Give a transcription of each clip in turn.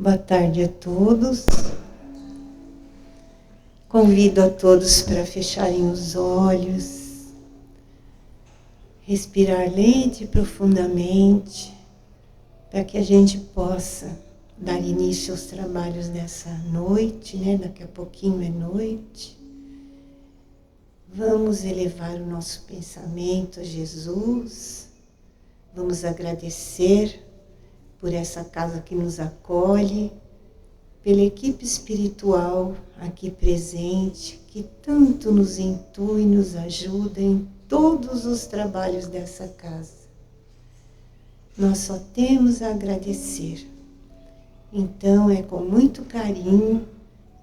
Boa tarde a todos. Convido a todos para fecharem os olhos, respirar lenta e profundamente, para que a gente possa dar início aos trabalhos dessa noite, né? Daqui a pouquinho é noite. Vamos elevar o nosso pensamento a Jesus, vamos agradecer por essa casa que nos acolhe, pela equipe espiritual aqui presente, que tanto nos intui e nos ajuda em todos os trabalhos dessa casa. Nós só temos a agradecer. Então é com muito carinho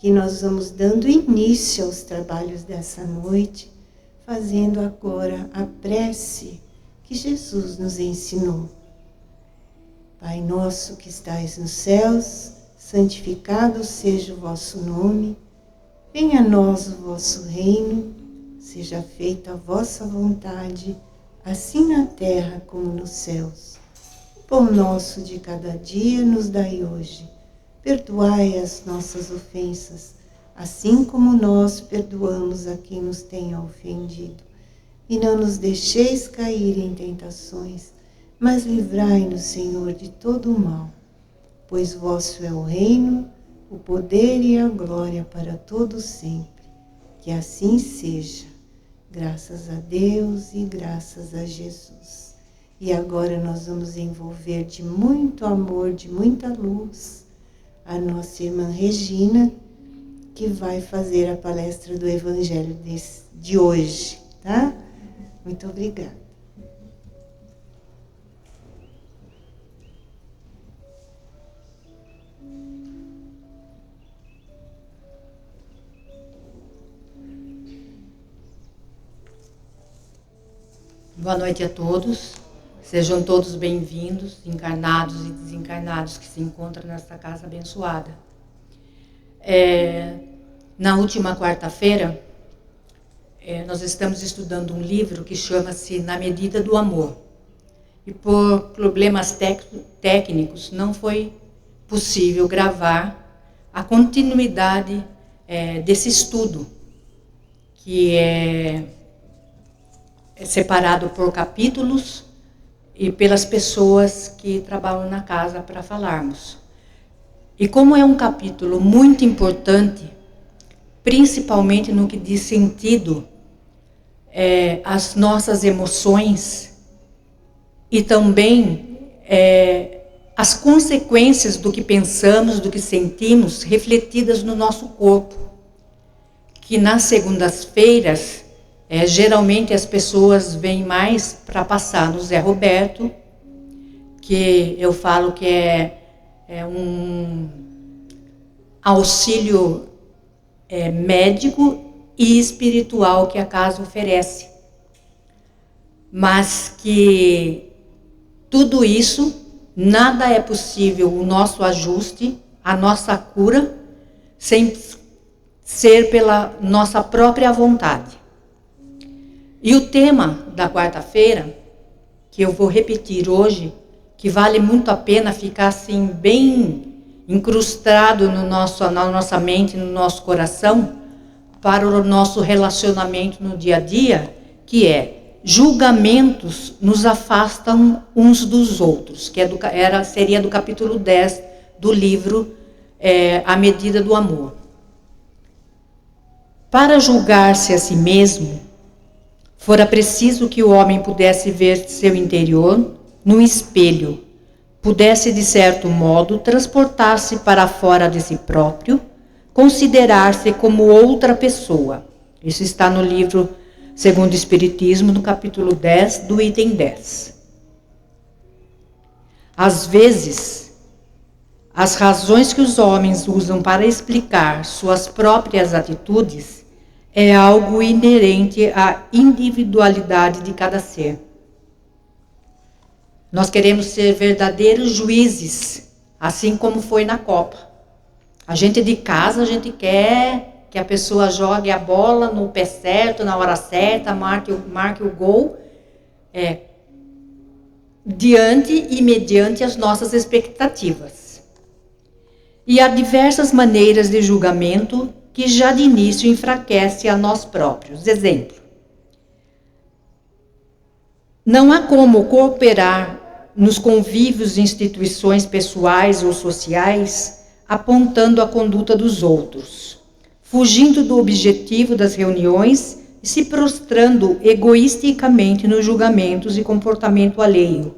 que nós vamos dando início aos trabalhos dessa noite, fazendo agora a prece que Jesus nos ensinou. Pai nosso que estais nos céus, santificado seja o vosso nome, venha a nós o vosso reino, seja feita a vossa vontade, assim na terra como nos céus. O pão nosso de cada dia nos dai hoje, perdoai as nossas ofensas, assim como nós perdoamos a quem nos tem ofendido. E não nos deixeis cair em tentações, mas livrai-nos, Senhor, de todo o mal, pois vosso é o reino, o poder e a glória para todo sempre. Que assim seja, graças a Deus e graças a Jesus. E agora nós vamos envolver de muito amor, de muita luz, a nossa irmã Regina, que vai fazer a palestra do Evangelho de hoje, tá? Muito obrigada. Boa noite a todos, sejam todos bem-vindos, encarnados e desencarnados que se encontram nesta casa abençoada. Na última quarta-feira, nós estamos estudando um livro que chama-se Na Medida do Amor. E por problemas técnicos não foi possível gravar a continuidade desse estudo, que é separado por capítulos e pelas pessoas que trabalham na casa para falarmos. E como é um capítulo muito importante, principalmente no que diz sentido às nossas emoções e também as consequências do que pensamos, do que sentimos, refletidas no nosso corpo, que nas segundas-feiras geralmente as pessoas vêm mais para passar no Zé Roberto, que eu falo que é um auxílio médico e espiritual que a casa oferece. Mas que tudo isso, nada é possível o nosso ajuste, a nossa cura, sem ser pela nossa própria vontade. E o tema da quarta-feira, que eu vou repetir hoje, que vale muito a pena ficar assim bem incrustado na nossa mente, no nosso coração, para o nosso relacionamento no dia a dia, que é: julgamentos nos afastam uns dos outros, que seria do capítulo 10 do livro A Medida do Amor. Para julgar-se a si mesmo, fora preciso que o homem pudesse ver seu interior no espelho, pudesse, de certo modo, transportar-se para fora de si próprio, considerar-se como outra pessoa. Isso está no livro Segundo o Espiritismo, no capítulo 10, do item 10. Às vezes, as razões que os homens usam para explicar suas próprias atitudes é algo inerente à individualidade de cada ser. Nós queremos ser verdadeiros juízes, assim como foi na Copa. A gente de casa, a gente quer que a pessoa jogue a bola no pé certo, na hora certa, marque o gol, diante e mediante as nossas expectativas. e há diversas maneiras de julgamento que já de início enfraquece a nós próprios. Exemplo: não há como cooperar nos convívios de instituições pessoais ou sociais apontando a conduta dos outros, fugindo do objetivo das reuniões e se prostrando egoisticamente nos julgamentos e comportamento alheio,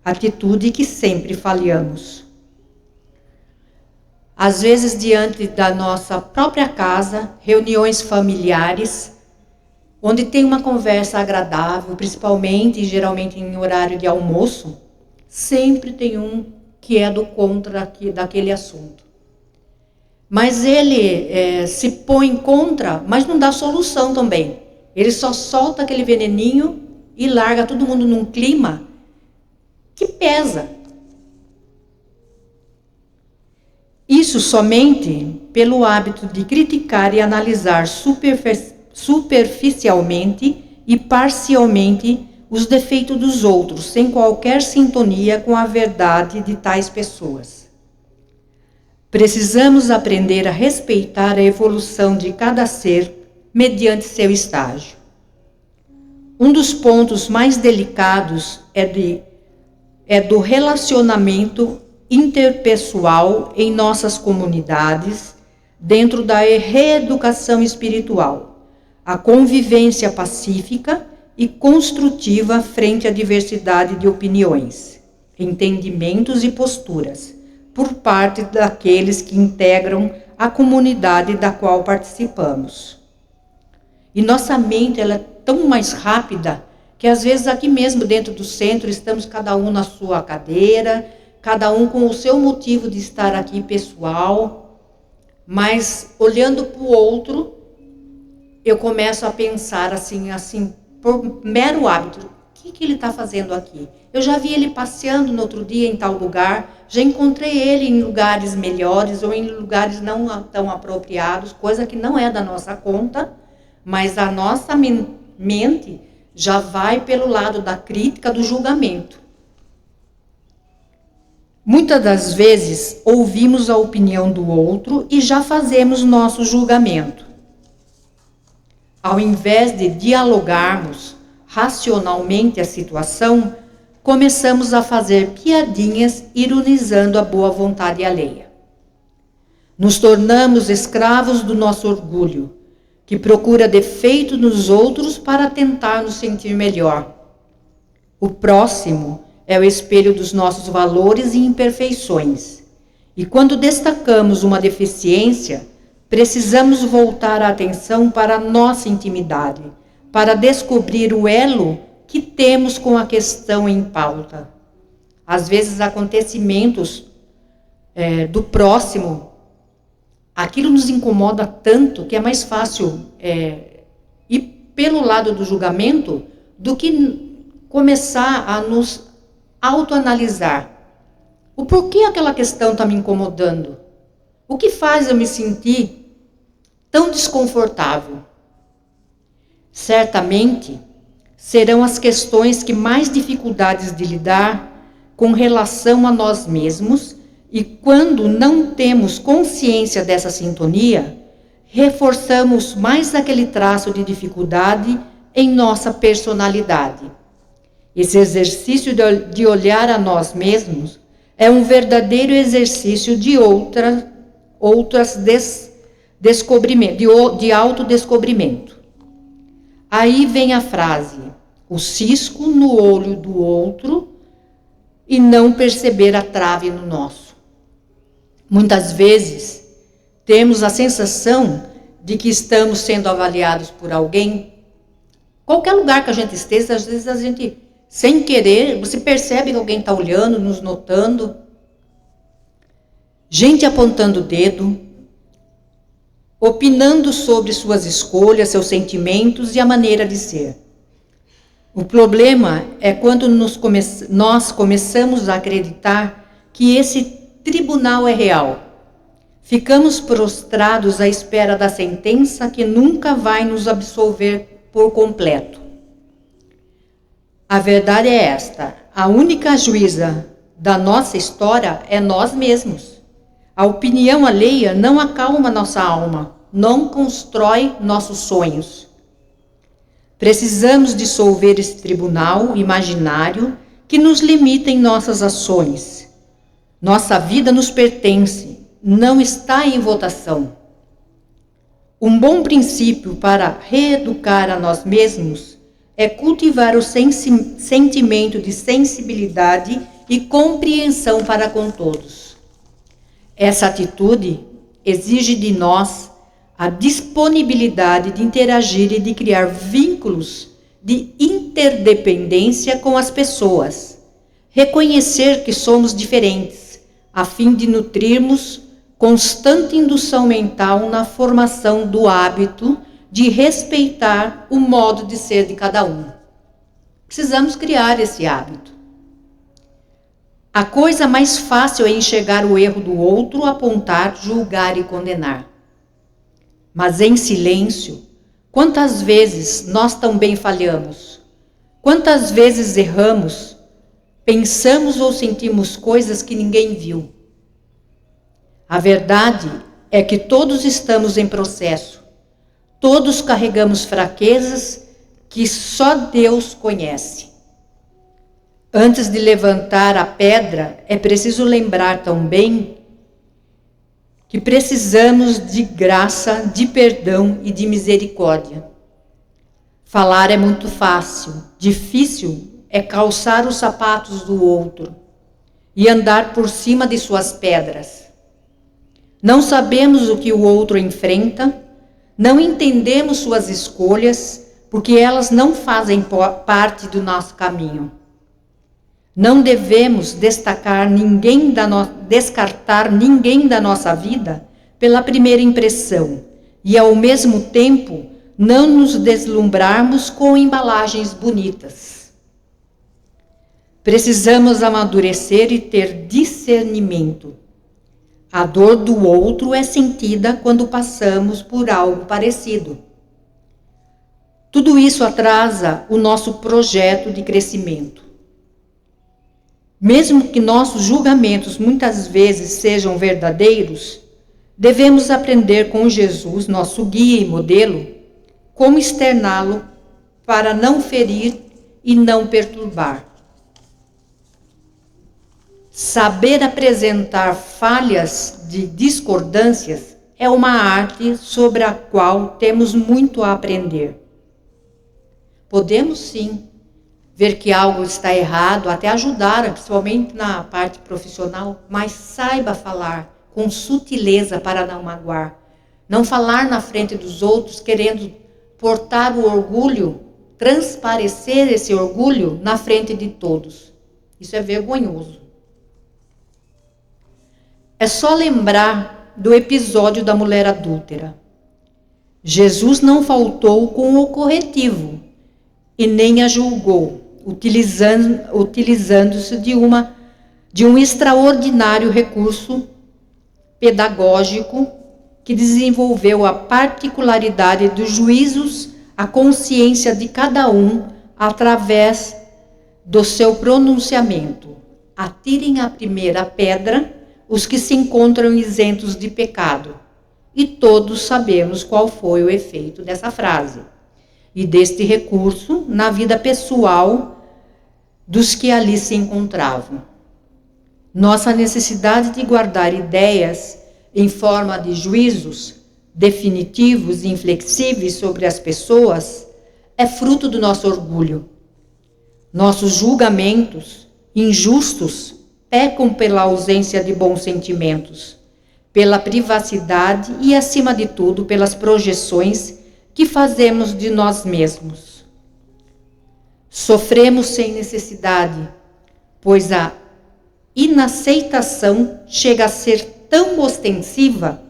atitude que sempre falhamos. Às vezes, diante da nossa própria casa, reuniões familiares, onde tem uma conversa agradável, principalmente e geralmente em horário de almoço, sempre tem um que é do contra daquele assunto. Mas ele se põe contra, mas não dá solução também. Ele só solta aquele veneninho e larga todo mundo num clima que pesa. Isso somente pelo hábito de criticar e analisar superficialmente e parcialmente os defeitos dos outros, sem qualquer sintonia com a verdade de tais pessoas. Precisamos aprender a respeitar a evolução de cada ser mediante seu estágio. Um dos pontos mais delicados é do relacionamento interpessoal em nossas comunidades, dentro da reeducação espiritual, a convivência pacífica e construtiva frente à diversidade de opiniões, entendimentos e posturas, por parte daqueles que integram a comunidade da qual participamos. E nossa mente ela é tão mais rápida que às vezes aqui mesmo dentro do centro estamos cada um na sua cadeira, cada um com o seu motivo de estar aqui pessoal, mas olhando para o outro, eu começo a pensar assim, por mero hábito, o que ele está fazendo aqui? Eu já vi ele passeando no outro dia em tal lugar, já encontrei ele em lugares melhores ou em lugares não tão apropriados, coisa que não é da nossa conta, mas a nossa mente já vai pelo lado da crítica, do julgamento. Muitas das vezes ouvimos a opinião do outro e já fazemos nosso julgamento. Ao invés de dialogarmos racionalmente a situação, começamos a fazer piadinhas ironizando a boa vontade alheia. Nos tornamos escravos do nosso orgulho, que procura defeito nos outros para tentar nos sentir melhor. O próximo é o espelho dos nossos valores e imperfeições. E quando destacamos uma deficiência, precisamos voltar a atenção para a nossa intimidade, para descobrir o elo que temos com a questão em pauta. Às vezes, acontecimentos do próximo, aquilo nos incomoda tanto que é mais fácil ir pelo lado do julgamento do que começar a nos autoanalisar. O porquê aquela questão está me incomodando? O que faz eu me sentir tão desconfortável? Certamente serão as questões que mais dificuldades de lidar com relação a nós mesmos, e quando não temos consciência dessa sintonia, reforçamos mais aquele traço de dificuldade em nossa personalidade. Esse exercício de olhar a nós mesmos é um verdadeiro exercício de autodescobrimento. Aí vem a frase, o cisco no olho do outro e não perceber a trave no nosso. Muitas vezes temos a sensação de que estamos sendo avaliados por alguém. Qualquer lugar que a gente esteja, às vezes a gente, sem querer, você percebe que alguém está olhando, nos notando. Gente apontando o dedo, opinando sobre suas escolhas, seus sentimentos e a maneira de ser. O problema é quando nós começamos a acreditar que esse tribunal é real. Ficamos prostrados à espera da sentença que nunca vai nos absolver por completo. A verdade é esta: a única juíza da nossa história é nós mesmos. A opinião alheia não acalma nossa alma, não constrói nossos sonhos. Precisamos dissolver esse tribunal imaginário que nos limita em nossas ações. Nossa vida nos pertence, não está em votação. Um bom princípio para reeducar a nós mesmos é cultivar o sentimento de sensibilidade e compreensão para com todos. Essa atitude exige de nós a disponibilidade de interagir e de criar vínculos de interdependência com as pessoas. Reconhecer que somos diferentes, a fim de nutrirmos constante indução mental na formação do hábito de respeitar o modo de ser de cada um. Precisamos criar esse hábito. A coisa mais fácil é enxergar o erro do outro, apontar, julgar e condenar. Mas em silêncio, quantas vezes nós também falhamos? Quantas vezes erramos, pensamos ou sentimos coisas que ninguém viu? A verdade é que todos estamos em processo. Todos carregamos fraquezas que só Deus conhece. Antes de levantar a pedra, é preciso lembrar também que precisamos de graça, de perdão e de misericórdia. Falar é muito fácil, difícil é calçar os sapatos do outro e andar por cima de suas pedras. Não sabemos o que o outro enfrenta, não entendemos suas escolhas, porque elas não fazem parte do nosso caminho. Não devemos descartar ninguém da nossa vida pela primeira impressão e, ao mesmo tempo, não nos deslumbrarmos com embalagens bonitas. Precisamos amadurecer e ter discernimento. A dor do outro é sentida quando passamos por algo parecido. Tudo isso atrasa o nosso projeto de crescimento. Mesmo que nossos julgamentos muitas vezes sejam verdadeiros, devemos aprender com Jesus, nosso guia e modelo, como externá-lo para não ferir e não perturbar. Saber apresentar falhas de discordâncias é uma arte sobre a qual temos muito a aprender. Podemos sim ver que algo está errado, até ajudar, principalmente na parte profissional, mas saiba falar com sutileza para não magoar. Não falar na frente dos outros querendo portar o orgulho, transparecer esse orgulho na frente de todos. Isso é vergonhoso. É só lembrar do episódio da mulher adúltera. Jesus não faltou com o corretivo e nem a julgou, utilizando-se de um extraordinário recurso pedagógico que desenvolveu a particularidade dos juízos, a consciência de cada um através do seu pronunciamento. Atirem a primeira pedra os que se encontram isentos de pecado. E todos sabemos qual foi o efeito dessa frase e deste recurso na vida pessoal dos que ali se encontravam. Nossa necessidade de guardar ideias em forma de juízos definitivos e inflexíveis sobre as pessoas é fruto do nosso orgulho. Nossos julgamentos injustos pecam pela ausência de bons sentimentos, pela privacidade e, acima de tudo, pelas projeções que fazemos de nós mesmos. Sofremos sem necessidade, pois a inaceitação chega a ser tão ostensiva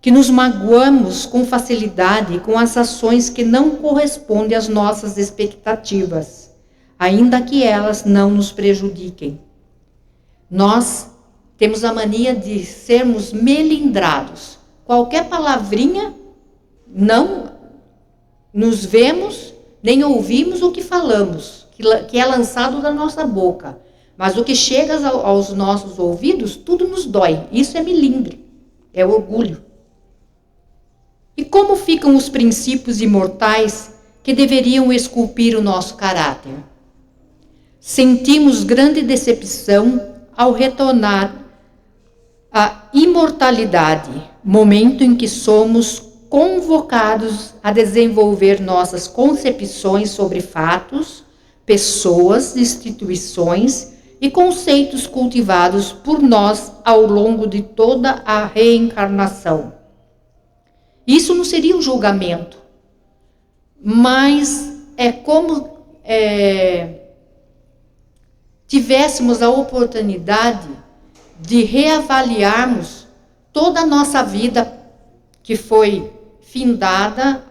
que nos magoamos com facilidade com as ações que não correspondem às nossas expectativas, ainda que elas não nos prejudiquem. Nós temos a mania de sermos melindrados. Qualquer palavrinha, não nos vemos, nem ouvimos o que falamos, que é lançado da nossa boca. Mas o que chega aos nossos ouvidos, tudo nos dói. Isso é melindre, é orgulho. E como ficam os princípios imortais que deveriam esculpir o nosso caráter? Sentimos grande decepção ao retornar à imortalidade, momento em que somos convocados a desenvolver nossas concepções sobre fatos, pessoas, instituições e conceitos cultivados por nós ao longo de toda a reencarnação. Isso não seria um julgamento, mas é como tivéssemos a oportunidade de reavaliarmos toda a nossa vida que foi findada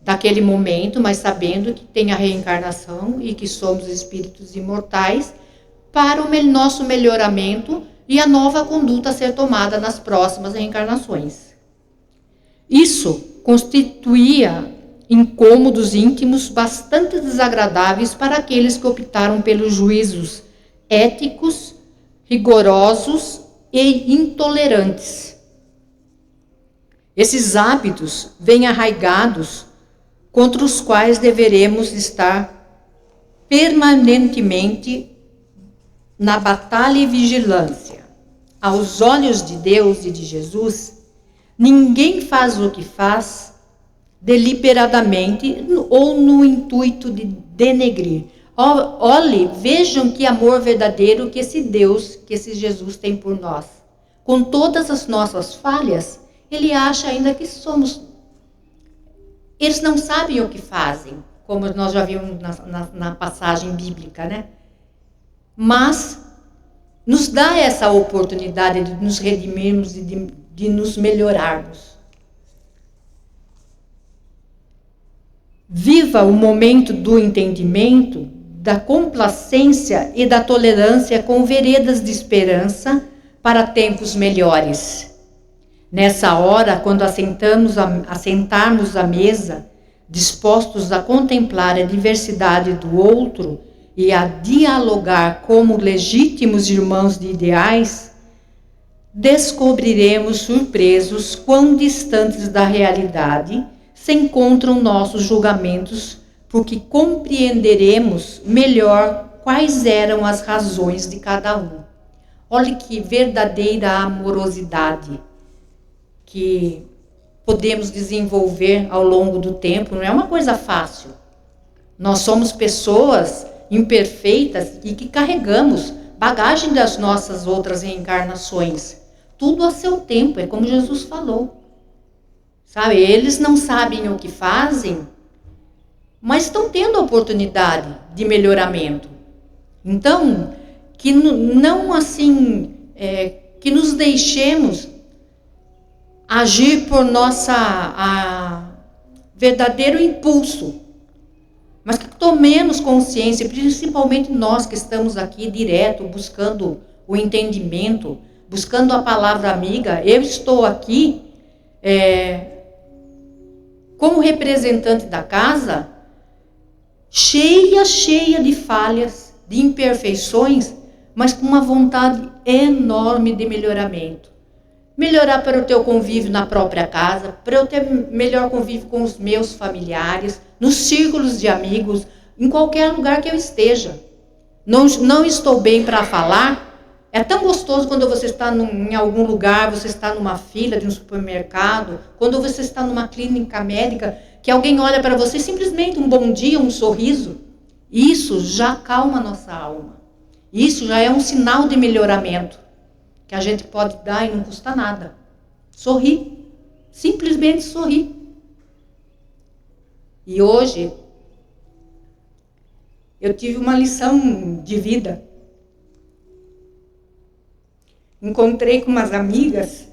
daquele momento, mas sabendo que tem a reencarnação e que somos espíritos imortais, para o nosso melhoramento e a nova conduta a ser tomada nas próximas reencarnações. Isso constituía incômodos íntimos bastante desagradáveis para aqueles que optaram pelos juízos éticos, rigorosos e intolerantes. Esses hábitos vêm arraigados, contra os quais deveremos estar permanentemente na batalha e vigilância. Aos olhos de Deus e de Jesus, ninguém faz o que faz deliberadamente ou no intuito de denegrir. Olhe, vejam que amor verdadeiro que esse Deus, que esse Jesus tem por nós. Com todas as nossas falhas, ele acha ainda que somos. Eles não sabem o que fazem, como nós já vimos na passagem bíblica, né? Mas nos dá essa oportunidade de nos redimirmos e de nos melhorarmos. Viva o momento do entendimento, da complacência e da tolerância com veredas de esperança para tempos melhores. Nessa hora, quando assentarmos à mesa, dispostos a contemplar a diversidade do outro e a dialogar como legítimos irmãos de ideais, descobriremos surpresos quão distantes da realidade se encontram nossos julgamentos, porque compreenderemos melhor quais eram as razões de cada um. Olhe que verdadeira amorosidade que podemos desenvolver ao longo do tempo. Não é uma coisa fácil. Nós somos pessoas imperfeitas e que carregamos bagagem das nossas outras reencarnações. Tudo a seu tempo, é como Jesus falou. Sabe, eles não sabem o que fazem, mas estão tendo a oportunidade de melhoramento. Então, que não assim, que nos deixemos agir por nossa verdadeiro impulso, mas que tomemos consciência, principalmente nós que estamos aqui direto, buscando o entendimento, buscando a palavra amiga. Eu estou aqui como representante da casa, cheia de falhas, de imperfeições, mas com uma vontade enorme de melhoramento. Melhorar para o teu convívio na própria casa, para eu ter melhor convívio com os meus familiares, nos círculos de amigos, em qualquer lugar que eu esteja. Não estou bem para falar. É tão gostoso quando você está em algum lugar, você está numa fila de um supermercado, quando você está numa clínica médica, que alguém olha para você, simplesmente um bom dia, um sorriso. Isso já acalma a nossa alma. Isso já é um sinal de melhoramento que a gente pode dar e não custa nada. Sorrir. Simplesmente sorrir. E hoje, eu tive uma lição de vida. Encontrei com umas amigas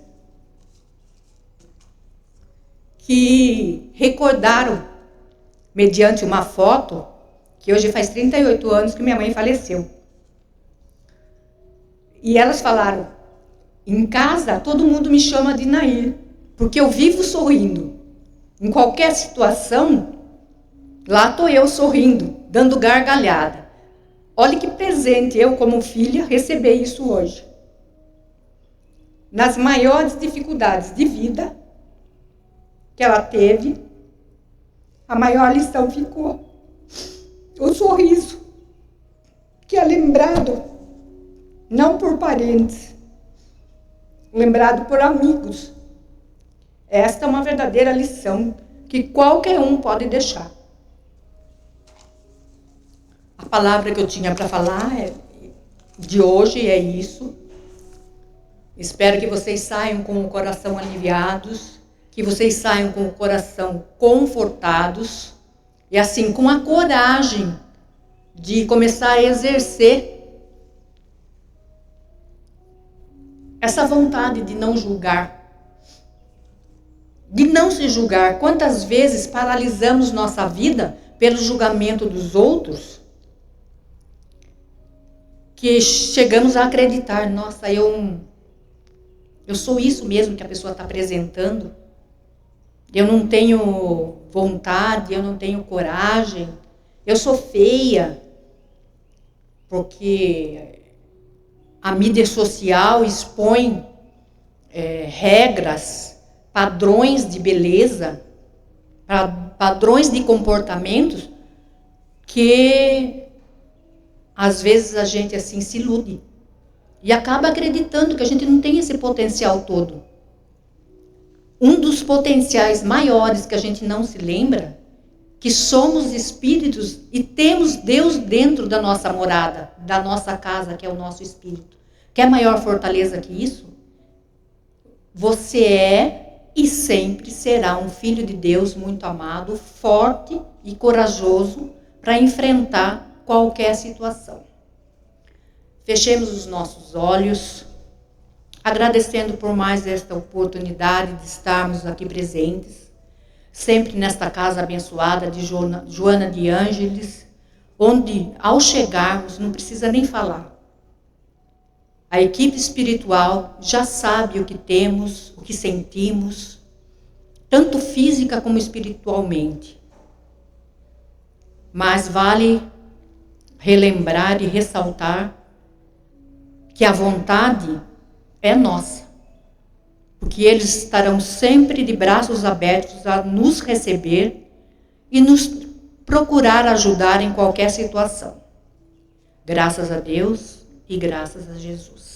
que recordaram, mediante uma foto, que hoje faz 38 anos que minha mãe faleceu. E elas falaram, em casa todo mundo me chama de Nair, porque eu vivo sorrindo. Em qualquer situação, lá estou eu sorrindo, dando gargalhada. Olha que presente eu, como filha, receber isso hoje. Nas maiores dificuldades de vida que ela teve, a maior lição ficou. O sorriso, que é lembrado não por parentes, lembrado por amigos. Esta é uma verdadeira lição que qualquer um pode deixar. A palavra que eu tinha para falar de hoje é isso. Espero que vocês saiam com o coração aliviados, que vocês saiam com o coração confortados e assim com a coragem de começar a exercer essa vontade de não julgar, de não se julgar. Quantas vezes paralisamos nossa vida pelo julgamento dos outros, que chegamos a acreditar, nossa, eu sou isso mesmo que a pessoa está apresentando, eu não tenho vontade, eu não tenho coragem, eu sou feia, porque a mídia social expõe regras, padrões de beleza, padrões de comportamentos que às vezes a gente assim se ilude e acaba acreditando que a gente não tem esse potencial todo. Um dos potenciais maiores que a gente não se lembra, que somos espíritos e temos Deus dentro da nossa morada, da nossa casa, que é o nosso espírito. Quer maior fortaleza que isso? Você é e sempre será um filho de Deus muito amado, forte e corajoso para enfrentar qualquer situação. Fechemos os nossos olhos, agradecendo por mais esta oportunidade de estarmos aqui presentes, sempre nesta casa abençoada de Joana de Ângeles, onde ao chegarmos não precisa nem falar. A equipe espiritual já sabe o que temos, o que sentimos, tanto física como espiritualmente. Mas vale relembrar e ressaltar que a vontade é nossa, porque eles estarão sempre de braços abertos a nos receber e nos procurar ajudar em qualquer situação. Graças a Deus e graças a Jesus.